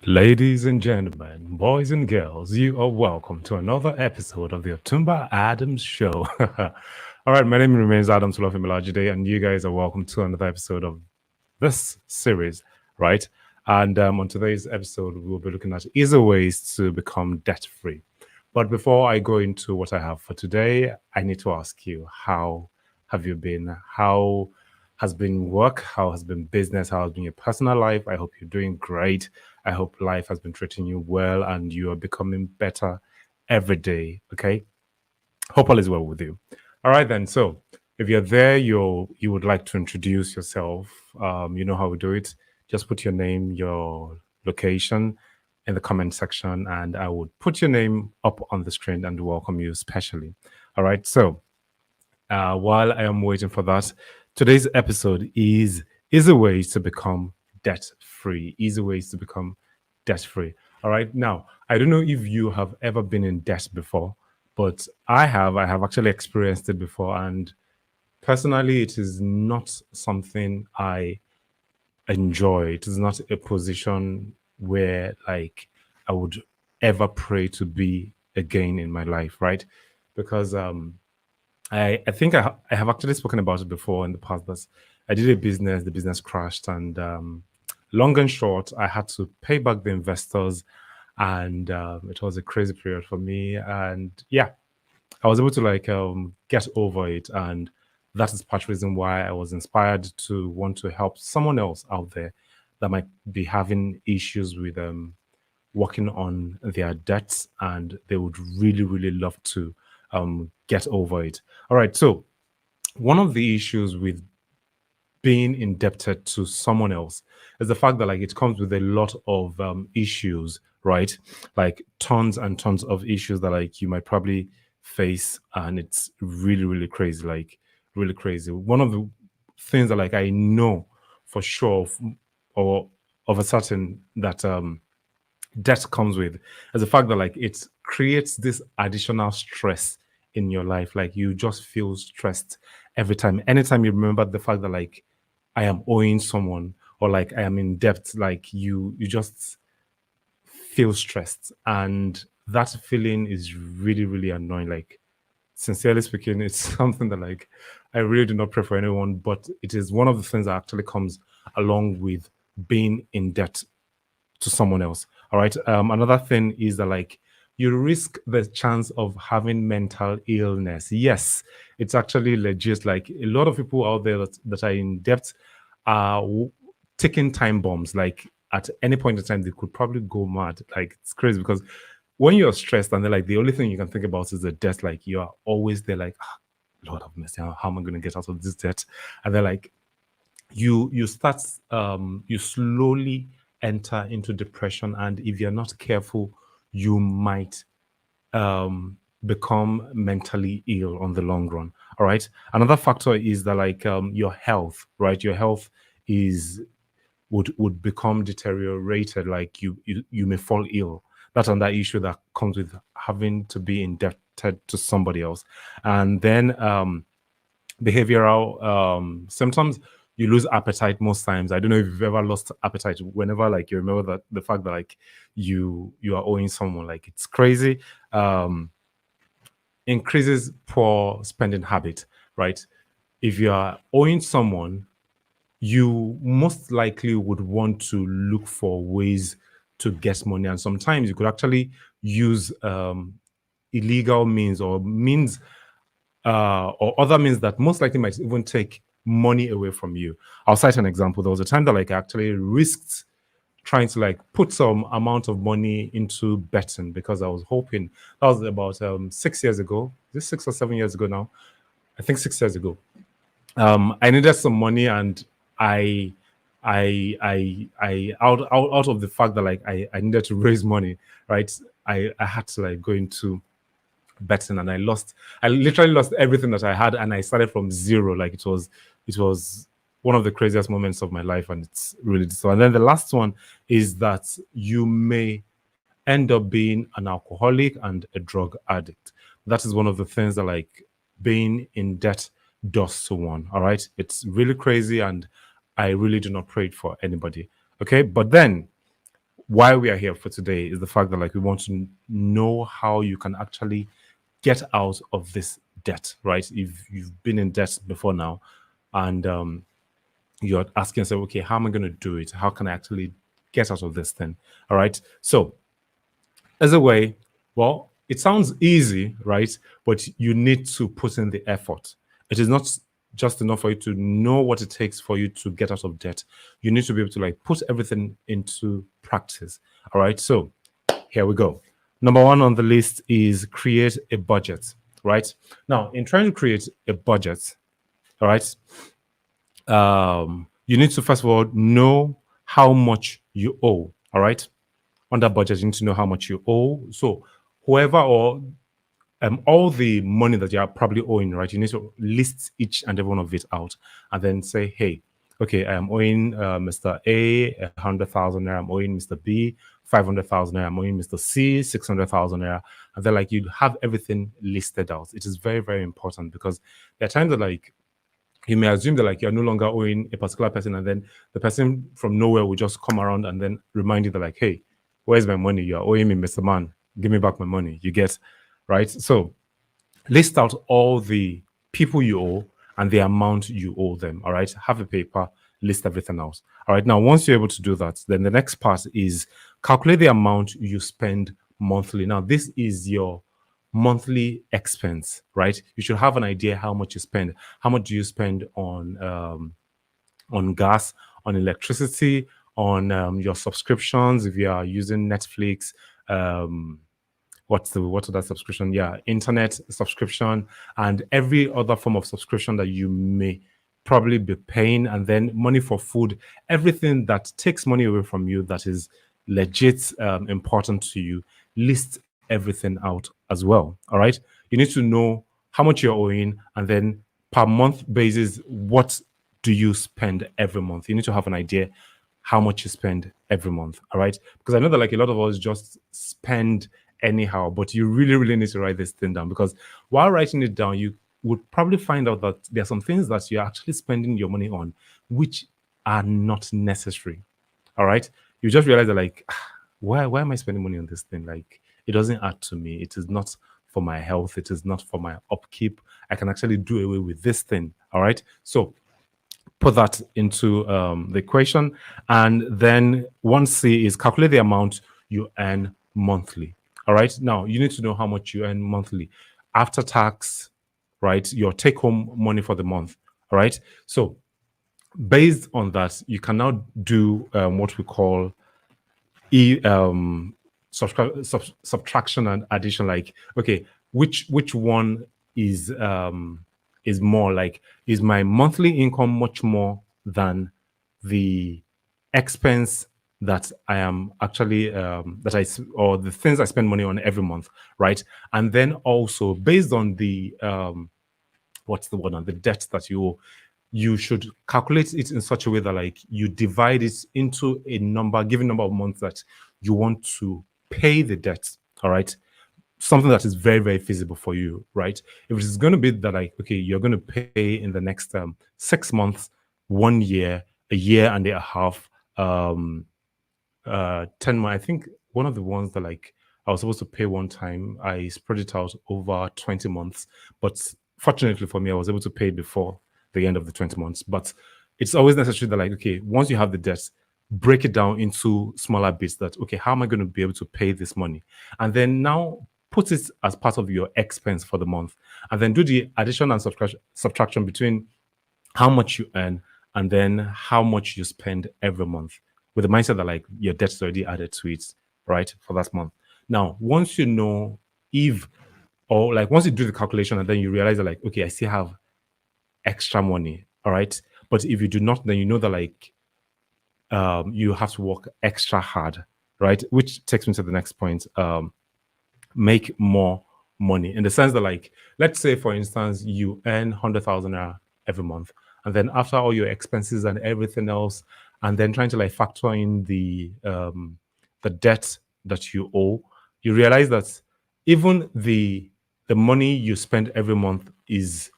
Ladies and gentlemen, boys and girls, you are welcome to another episode of the Otumba Adams Show. All right, my name remains Adam Tulofimilajide, and you guys are welcome to another episode of this series, right? And on today's episode, we'll be looking at easy ways to become debt free. But before I go into what I have for today, I need to ask you, how have you been? How has been work? How has been business? How has been your personal life? I hope you're doing great. I hope life has been treating you well and you are becoming better every day. Okay. Hope all is well with you. All right then. So if you're there, you would like to introduce yourself. You know how we do it. Just put your name, your location in the comment section, and I would put your name up on the screen and welcome you specially. All right. So while I am waiting for that, today's episode is easy ways to become debt free. Easy ways to become debt free. All right. Now, I don't know if you have ever been in debt before, but I have. I have actually experienced it before. And personally, it is not something I enjoy. It is not a position where, like, I would ever pray to be again in my life, right? Because I think I have actually spoken about it before in the past. That I did a business, the business crashed, and long and short, I had to pay back the investors, and it was a crazy period for me. And yeah, I was able to get over it, and that is part reason why I was inspired to want to help someone else out there that might be having issues with working on their debts, and they would really, really love to get over it. All right. So, one of the issues with being indebted to someone else is the fact that like it comes with a lot of issues, right? Like tons and tons of issues that like you might probably face, and it's really, really crazy, like really crazy. One of the things that like I know for sure, or of a certain that debt comes with is the fact that like it creates this additional stress in your life. Like you just feel stressed every time. Anytime you remember the fact that like I am owing someone or like I am in debt, like you just feel stressed. And that feeling is really, really annoying. Like sincerely speaking, it's something that like I really do not pray for anyone, but it is one of the things that actually comes along with being in debt to someone else. All right. Another thing is that like you risk the chance of having mental illness. Yes, it's actually legit. Like a lot of people out there that are in debt are taking time bombs. Like at any point in time, they could probably go mad. Like it's crazy because when you're stressed and they're like the only thing you can think about is the debt. Like you are always there, like Lord have mercy, how am I going to get out of this debt? And they're like you start you slowly enter into depression, and if you're not careful you might become mentally ill on the long run. All right, another factor is that like your health, right? Your health is would become deteriorated. Like you may fall ill. That's another issue that comes with having to be indebted to somebody else. And then behavioral symptoms, you lose appetite most times. I don't know if you've ever lost appetite whenever like you remember that the fact that like you are owing someone, like it's crazy. um Increases poor spending habit, right? If you are owing someone, you most likely would want to look for ways to get money, and sometimes you could actually use illegal means or means or other means that most likely might even take money away from you. I'll cite an example. There was a time that like I actually risked trying to like put some amount of money into betting because I was hoping, that was about 6 years ago. Is this 6 or 7 years ago now? I think 6 years ago. I needed some money, and I out of the fact that like I needed to raise money, right? I had to like go into betting, and I literally lost everything that I had, and I started from zero. Like it was one of the craziest moments of my life, and it's really so. And then the last one is that you may end up being an alcoholic and a drug addict. That is one of the things that like being in debt does to one. All right, it's really crazy, and I really do not pray it for anybody. Okay, but then why we are here for today is the fact that like we want to know how you can actually get out of this debt, right? If you've been in debt before now, and you're asking yourself, okay, how am I going to do it? How can I actually get out of this thing? All right. So, as a way, well, it sounds easy, right? But you need to put in the effort. It is not just enough for you to know what it takes for you to get out of debt. You need to be able to like put everything into practice. All right. So, here we go. Number one on the list is create a budget, right? Now, in trying to create a budget, all right, you need to first of all know how much you owe. All right. On that budget, you need to know how much you owe. So, whoever or all the money that you are probably owing, right? You need to list each and every one of it out, and then say, "Hey, okay, I am owing Mr. A 100,000 naira. I'm owing Mr. B 500,000 naira. I'm owing Mr. C 600,000 naira." And then, like, you have everything listed out. It is very, very important because there are times that, like, you may assume that like you're no longer owing a particular person, and then the person from nowhere will just come around and then remind you that like, "Hey, where's my money? You're owing me, Mr. Man. Give me back my money." You get right. So list out all the people you owe and the amount you owe them. All right. Have a paper, list everything else. All right. Now, once you're able to do that, then the next part is calculate the amount you spend monthly. Now, this is your monthly expense, right? You should have an idea how much you spend. How much do you spend on gas, on electricity, on your subscriptions if you are using Netflix, what's that subscription? Yeah, internet subscription and every other form of subscription that you may probably be paying, and then money for food, everything that takes money away from you that is legit important to you. List everything out as well. All right, you need to know how much you're owing, and then per month basis, what do you spend every month? You need to have an idea how much you spend every month. All right. Because I know that like a lot of us just spend anyhow, but you really, really need to write this thing down because while writing it down, you would probably find out that there are some things that you're actually spending your money on which are not necessary. All right. You just realize that like, why am I spending money on this thing? Like it doesn't add to me. It is not for my health. It is not for my upkeep. I can actually do away with this thing. All right. So put that into the equation. And then 1C is calculate the amount you earn monthly. All right. Now, you need to know how much you earn monthly after tax, right? Your take home money for the month. All right. So, based on that, you can now do what we call e subtraction and addition. Like, okay, which one is more like, is my monthly income much more than the expense that I am actually or the things I spend money on every month, right? And then also based on the what's the word on the debt that you owe, you should calculate it in such a way that like you divide it into a number, given number of months that you want to pay the debt. All right. Something that is very, very feasible for you, right? If it is going to be that like, okay, you're going to pay in the next 6 months, 1 year, a year and a half, 10 months. I think one of the ones that like I was supposed to pay one time, I spread it out over 20 months. But fortunately for me, I was able to pay it before the end of the 20 months. But it's always necessary that like, okay, once you have the debt, break it down into smaller bits that, okay, how am I going to be able to pay this money? And then now put it as part of your expense for the month. And then do the addition and subtraction between how much you earn and then how much you spend every month with the mindset that like your debt's already added to it, right, for that month. Now, once you know if, or like once you do the calculation and then you realize that like, okay, I still have extra money, all right. But if you do not, then you know that like you have to work extra hard, right? Which takes me to the next point. Make more money in the sense that like, let's say for instance, you earn 100,000 naira every month, and then after all your expenses and everything else, and then trying to like factor in the debt that you owe, you realize that even the money you spend every month is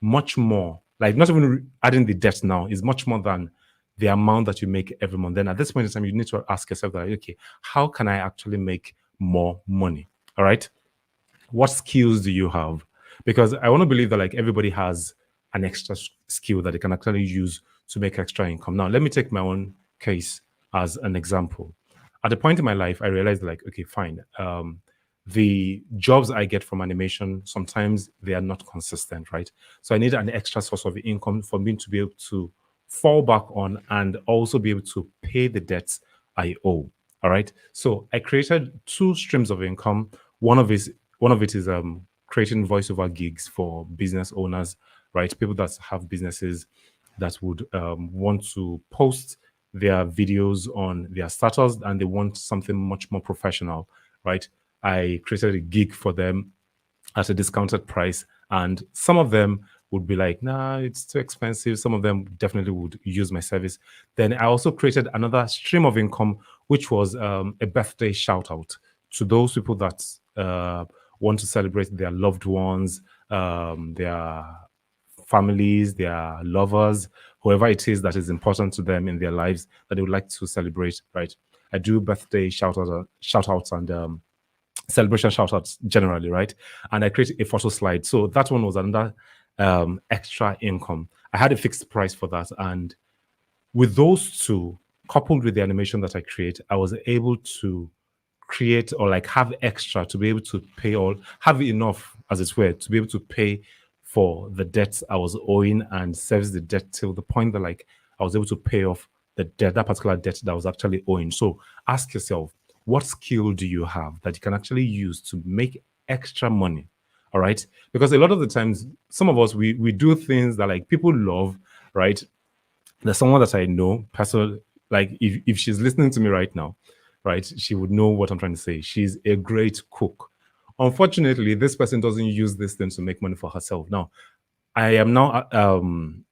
much more, like not even adding the debt now, is much more than the amount that you make every month. Then at this point in time, you need to ask yourself that, okay, how can I actually make more money? All right. What skills do you have? Because I want to believe that like everybody has an extra skill that they can actually use to make extra income. Now, let me take my own case as an example. At the point in my life, I realized like, okay, fine. The jobs I get from animation, sometimes they are not consistent, right? So I need an extra source of income for me to be able to fall back on and also be able to pay the debts I owe. All right. So I created two streams of income. One of it one of it is creating voiceover gigs for business owners, right? People that have businesses that would want to post their videos on their status and they want something much more professional, right? I created a gig for them at a discounted price. And some of them would be like, nah, it's too expensive. Some of them definitely would use my service. Then I also created another stream of income, which was a birthday shout out to those people that want to celebrate their loved ones, their families, their lovers, whoever it is that is important to them in their lives that they would like to celebrate, right? I do birthday shout outs and celebration shout outs generally, right? And I create a photo slide. So that one was another extra income. I had a fixed price for that. And with those two, coupled with the animation that I create, I was able to create or like have extra to be able to pay or have enough, as it were, to be able to pay for the debts I was owing and service the debt till the point that like I was able to pay off the debt, that particular debt that I was actually owing. So ask yourself, what skill do you have that you can actually use to make extra money? All right. Because a lot of the times, some of us we do things that like people love, right? There's someone that I know, person like if she's listening to me right now, right, she would know what I'm trying to say. She's a great cook. Unfortunately, this person doesn't use this thing to make money for herself. Now, I am now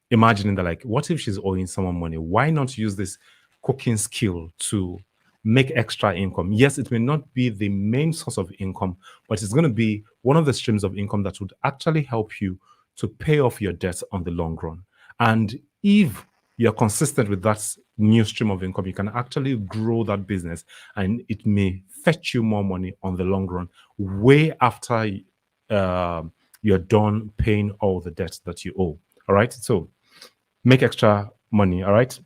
imagining that, like, what if she's owing someone money? Why not use this cooking skill to make extra income? Yes, it may not be the main source of income, but it's going to be one of the streams of income that would actually help you to pay off your debts on the long run. And if you're consistent with that new stream of income, you can actually grow that business and it may fetch you more money on the long run, way after uh, you're done paying all the debts that you owe. All right. So make extra money. All right.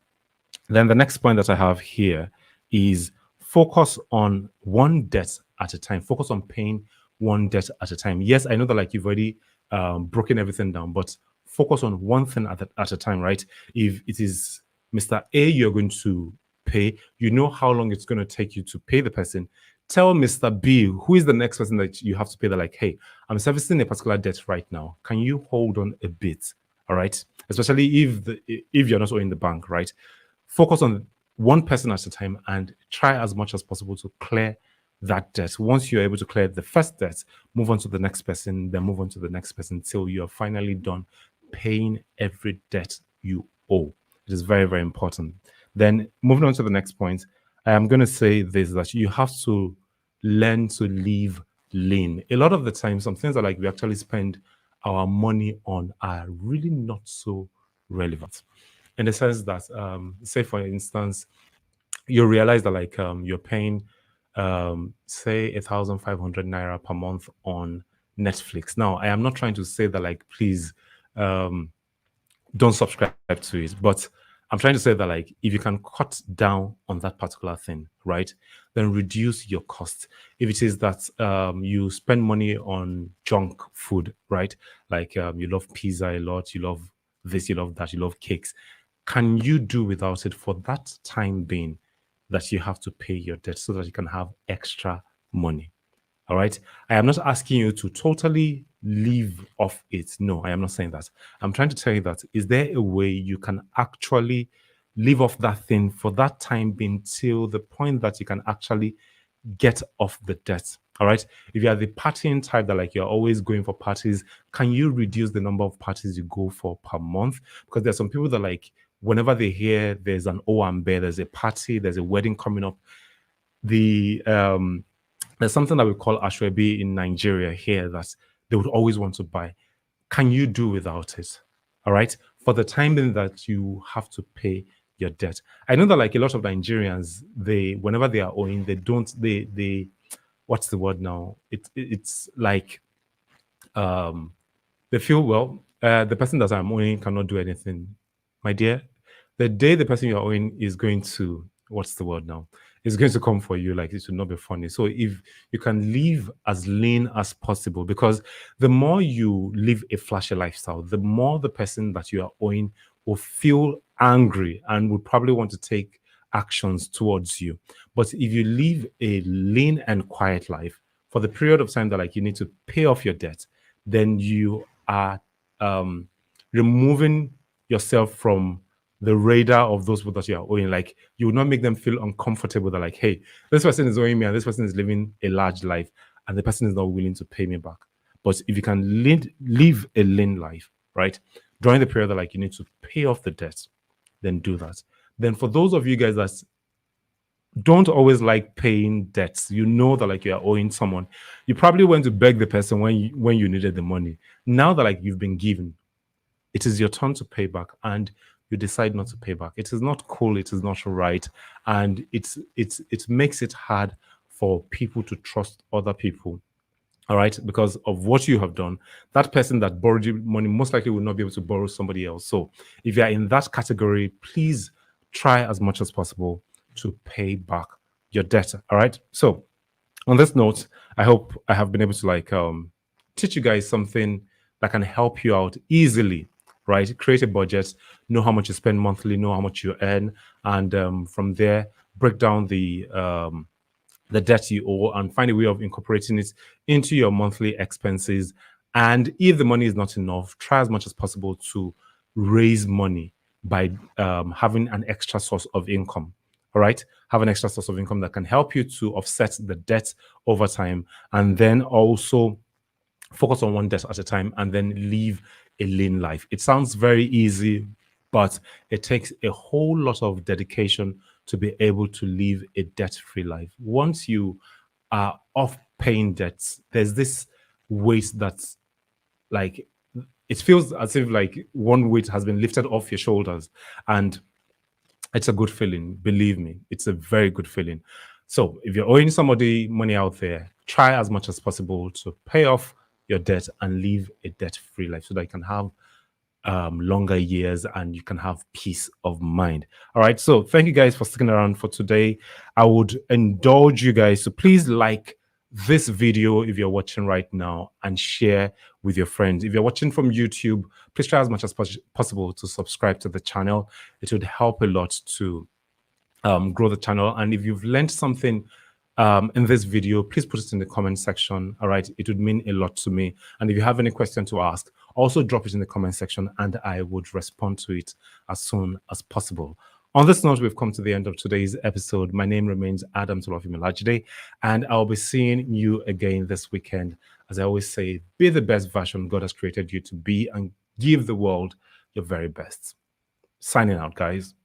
Then the next point that I have here is focus on one debt at a time. Focus on paying one debt at a time. Yes, I know that like you've already broken everything down, but focus on one thing at a time, right? If it is Mr. A you're going to pay, you know how long it's going to take you to pay the person. Tell Mr. B, who is the next person that you have to pay, that like, hey, I'm servicing a particular debt right now. Can you hold on a bit? All right. Especially if you're not owing the bank, right? Focus on one person at a time and try as much as possible to clear that debt. Once you're able to clear the first debt, move on to the next person, then move on to the next person till you're finally done paying every debt you owe. It is very, very important. Then moving on to the next point, I am going to say this, that you have to learn to live lean. A lot of the time, some things that like we actually spend our money on are really not so relevant, in the sense that say for instance you realize that like you're paying say 1,500 naira per month on Netflix. Now I am not trying to say that like please um don't subscribe to it, but I'm trying to say that like if you can cut down on that particular thing, right, then reduce your cost. If it is that you spend money on junk food, right, like you love pizza a lot, you love this, you love that, you love cakes, can you do without it for that time being that you have to pay your debt so that you can have extra money? All right. I am not asking you to totally leave off it. No, I am not saying that. I'm trying to tell you that is there a way you can actually leave off that thing for that time being till the point that you can actually get off the debt? All right. If you are the partying type that like you're always going for parties, can you reduce the number of parties you go for per month? Because there's some people that like whenever they hear there's an Owambe, there's a party, there's a wedding coming up, the there's something that we call ashwebi in Nigeria here that they would always want to buy. Can you do without it? All right. For the time being that you have to pay your debt. I know that like a lot of Nigerians, they whenever they are owing, they don't they what's the word now? It's like um they feel, well, the person that I'm owing cannot do anything. My dear, the day the person you're owing is going to, what's the word now? Is going to come for you, like it should not be funny. So if you can live as lean as possible, because the more you live a flashy lifestyle, the more the person that you are owing will feel angry and will probably want to take actions towards you. But if you live a lean and quiet life for the period of time that like you need to pay off your debt, then you are um, removing yourself from the radar of those people that you are owing. Like you will not make them feel uncomfortable that like, hey, this person is owing me and this person is living a large life and the person is not willing to pay me back. But if you can live a lean life, right, during the period that like you need to pay off the debt, then do that. Then for those of you guys that don't always like paying debts. You know that like you are owing someone. You probably went to beg the person when you needed the money. Now that like you've been given, it is your turn to pay back, and you decide not to pay back. It is not cool. It is not right, and it makes it hard for people to trust other people. All right, because of what you have done. That person that borrowed you money most likely will not be able to borrow somebody else. So if you are in that category, please try as much as possible to pay back your debt. All right. So on this note, I hope I have been able to like teach you guys something that can help you out easily. Right, create a budget, know how much you spend monthly, know how much you earn, and from there break down the debt you owe and find a way of incorporating it into your monthly expenses. And if the money is not enough, try as much as possible to raise money by having an extra source of income. All right, have an extra source of income that can help you to offset the debt over time, and then also focus on one debt at a time and then live a lean life. It sounds very easy, but it takes a whole lot of dedication to be able to live a debt-free life. Once you are off paying debts, there's this weight that's like, it feels as if like one weight has been lifted off your shoulders, and it's a good feeling. Believe me, it's a very good feeling. So if you're owing somebody money out there, try as much as possible to pay off your debt and live a debt-free life so that you can have longer years and you can have peace of mind. All right. So thank you guys for sticking around for today. I would indulge you guys to please like this video if you're watching right now and share with your friends. If you're watching from YouTube, please try as much as possible to subscribe to the channel. It would help a lot to grow the channel. And if you've learned something in this video, please put it in the comment section. All right, it would mean a lot to me. And if you have any question to ask, also drop it in the comment section and I would respond to it as soon as possible. On this note, we've come to the end of today's episode. My name remains Adam Tolofimilajide, and I'll be seeing you again this weekend. As I always say, be the best version God has created you to be and give the world your very best. Signing out, guys.